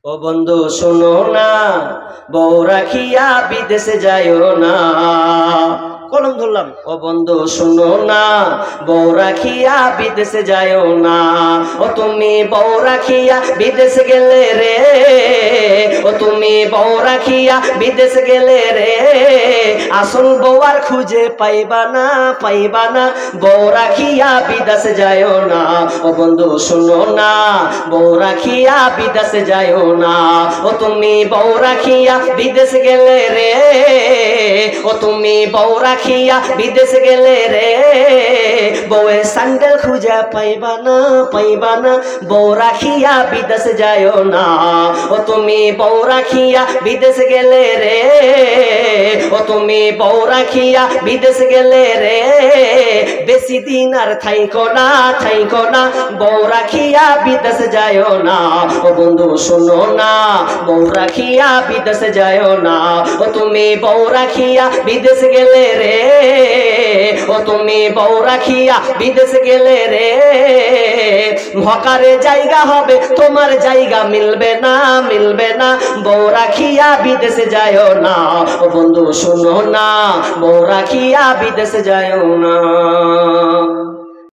ও বন্ধু শোনো না, বউ রাখিয়া বিদেশে যাইও না। কলম ধরলাম। ও বন্ধু শোনো না, বউ রাখিয়া বিদেশে যাইও না। ও তুমি বউ রাখিয়া বিদেশে গেলে রে, ও তুমি বউ রাখিয়া বিদেশে গেলে রে, আসল বউ আর খুঁজে পাইবা না, পাইবা না। বউ রাখিয়া বিদেশে যাইও না। ও বন্ধু শোনো না, বউ রাখিয়া বিদেশে যাইও না। ও তুমি বউ রাখিয়া বিদেশে গেলে রে, ও তুমি বউ রাখিয়া বিদেশে গেলে রে, বউয়ের স্যান্ডেল খুঁজে পাইবা না, পাইবা না। বউ রাখিয়া বিদেশে যাইও না। ও তুমি বউ রাখিয়া বিদেশে গেলে রে, ও তুমি বউ রাখিয়া বিদেশে গেলে রে, বেশি দিন আর থাইকো না, থাইকো না। বউ রাখিয়া বিদেশে যাইও না। ও বন্ধু শোনো না, বউ রাখিয়া বিদেশে যাইও না। ও তুমি বউ রাখিয়া বিদেশে গেলে রে, ও তুমি বউ রাখিয়া বিদেশে গেলে রে, হকারে জায়গা হবে তোমার জায়গা মিলবে না, মিলবে না। বউ রাখিয়া বিদেশে যাইও না। ও বন্ধু শোনো না, বউ রাখিয়া বিদেশে যাইও না।